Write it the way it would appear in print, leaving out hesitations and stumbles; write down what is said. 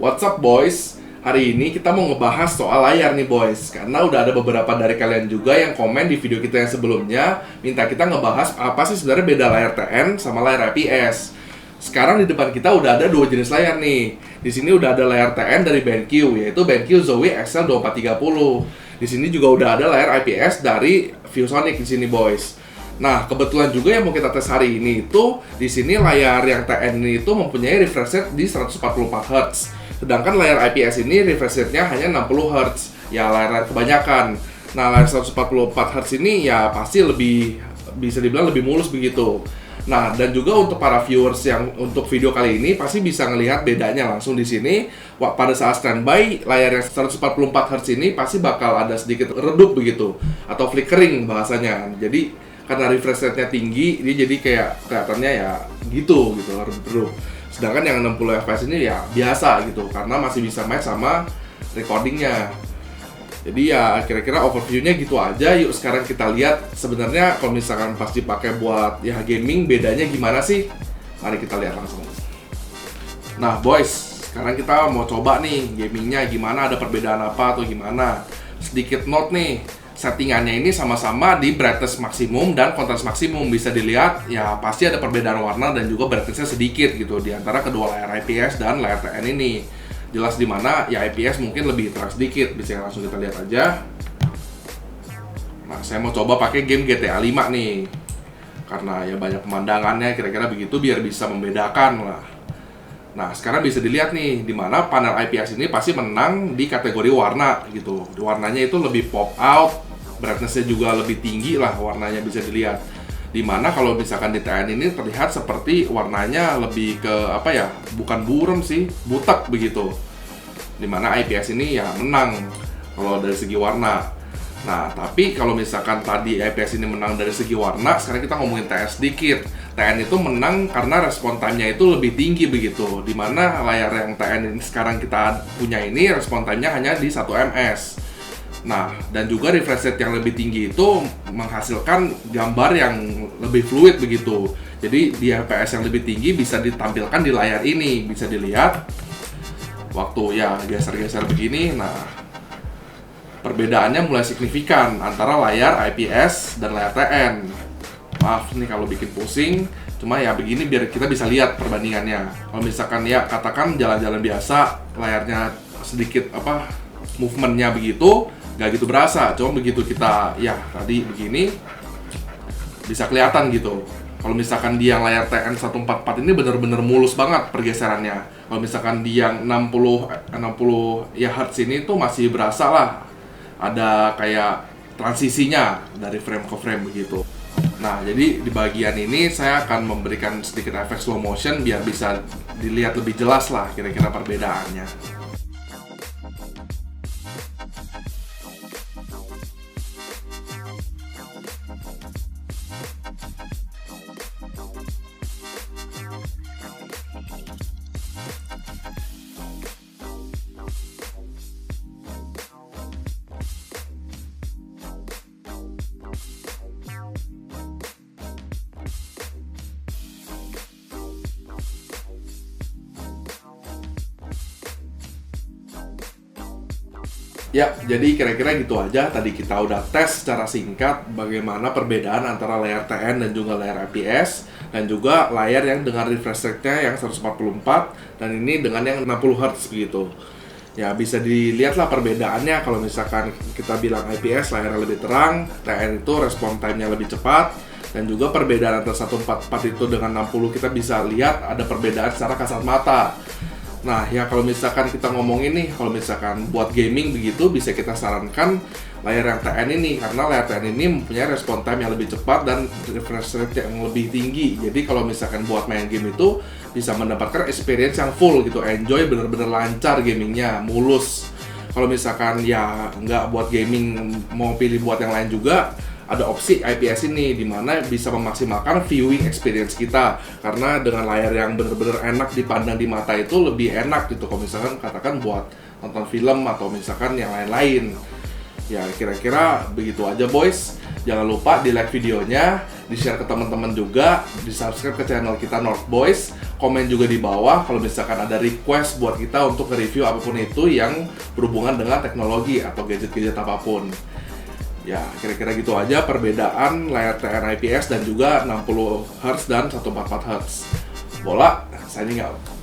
What's up boys? Hari ini kita mau ngebahas soal layar nih boys. Karena udah ada beberapa dari kalian juga yang komen di video kita yang sebelumnya minta kita ngebahas apa sih sebenarnya beda layar TN sama layar IPS. Sekarang di depan kita udah ada dua jenis layar nih. Di sini udah ada layar TN dari BenQ, yaitu BenQ Zowie XL2430. Di sini juga udah ada layar IPS dari ViewSonic di sini boys. Nah, kebetulan juga yang mau kita tes hari ini itu di sini layar yang TN ini itu mempunyai refresh rate di 144 Hz. Sedangkan layar IPS ini refresh rate-nya hanya 60 Hz. Ya, layar kebanyakan. Nah, layar 144 Hz ini ya pasti lebih, bisa dibilang lebih mulus begitu. Nah, dan juga untuk para viewers yang untuk video kali ini pasti bisa ngelihat bedanya langsung di sini. Pada saat standby, layar yang 144 Hz ini pasti bakal ada sedikit redup begitu atau flickering bahasanya. Jadi karena refresh rate-nya tinggi, dia jadi kayak kelihatannya ya gitu redup. Sedangkan yang 60 fps ini ya biasa gitu, karena masih bisa match sama recordingnya. Jadi ya kira-kira overview-nya gitu aja. Yuk sekarang kita lihat sebenarnya kalau misalkan pas dipakai buat ya gaming bedanya gimana sih? Mari kita lihat langsung. Nah boys, sekarang kita mau coba nih gamingnya gimana, ada perbedaan apa atau gimana. Sedikit note nih, settingannya ini sama-sama di brightness maksimum dan contrast maksimum. Bisa dilihat ya pasti ada perbedaan warna dan juga brightness-nya sedikit gitu di antara kedua layar IPS dan layar TN ini. Jelas di mana ya IPS mungkin lebih terang sedikit, bisa langsung kita lihat aja. Nah, saya mau coba pakai game GTA 5 nih. Karena ya banyak pemandangannya kira-kira begitu biar bisa membedakan lah. Nah, sekarang bisa dilihat nih di mana panel IPS ini pasti menang di kategori warna gitu. Warnanya itu lebih pop out, brightness-nya juga lebih tinggi lah warnanya bisa dilihat. Dimana kalau misalkan di TN ini terlihat seperti warnanya lebih ke apa ya, bukan buram sih, butek begitu. Dimana IPS ini ya menang kalau dari segi warna. Nah, tapi kalau misalkan tadi IPS ini menang dari segi warna, sekarang kita ngomongin TN sedikit. TN itu menang karena respon time-nya itu lebih tinggi begitu. Dimana layar yang TN ini sekarang kita punya ini respon time-nya hanya di 1 ms. Nah, dan juga refresh rate yang lebih tinggi itu menghasilkan gambar yang lebih fluid begitu. Jadi di FPS yang lebih tinggi bisa ditampilkan di layar ini, bisa dilihat waktu ya geser-geser begini. Nah, perbedaannya mulai signifikan antara layar IPS dan layar TN. Maaf nih kalau bikin pusing, cuma ya begini biar kita bisa lihat perbandingannya. Kalau misalkan ya katakan jalan-jalan biasa, layarnya sedikit apa movementnya begitu, gak gitu berasa. Cuma begitu kita ya tadi begini bisa kelihatan gitu. Kalau misalkan di yang layar TN 144 ini bener-bener mulus banget pergeserannya. Kalau misalkan di yang 60 ya Hz ini tuh masih berasa lah ada kayak transisinya dari frame ke frame begitu. Nah, jadi di bagian ini saya akan memberikan sedikit efek slow motion biar bisa dilihat lebih jelas lah kira-kira perbedaannya. Ya, jadi kira-kira gitu aja. Tadi kita udah tes secara singkat bagaimana perbedaan antara layar TN dan juga layar IPS, dan juga layar yang dengan refresh rate-nya yang 144 dan ini dengan yang 60 Hz begitu. Ya, bisa dilihatlah perbedaannya. Kalau misalkan kita bilang IPS layarnya lebih terang, TN itu respon time-nya lebih cepat, dan juga perbedaan antara 144 itu dengan 60 kita bisa lihat ada perbedaan secara kasat mata. Nah, ya kalau misalkan kita ngomongin nih, kalau misalkan buat gaming begitu bisa kita sarankan layar yang TN ini, karena layar TN ini mempunyai respon time yang lebih cepat dan refresh rate yang lebih tinggi. Jadi kalau misalkan buat main game itu bisa mendapatkan experience yang full gitu, enjoy, bener-bener lancar gamingnya, mulus. Kalau misalkan ya nggak buat gaming, mau pilih buat yang lain juga, ada opsi IPS ini dimana bisa memaksimalkan viewing experience kita, karena dengan layar yang bener-bener enak dipandang di mata itu lebih enak gitu kalau misalkan katakan buat nonton film atau misalkan yang lain-lain. Ya kira-kira begitu aja boys. Jangan lupa di like videonya, di share ke teman-teman juga, di subscribe ke channel kita North Boys, komen juga di bawah kalau misalkan ada request buat kita untuk nge-review apapun itu yang berhubungan dengan teknologi atau gadget-gadget apapun. Ya, kira-kira gitu aja perbedaan layar TN IPS dan juga 60Hz dan 144Hz. Bola, signing out.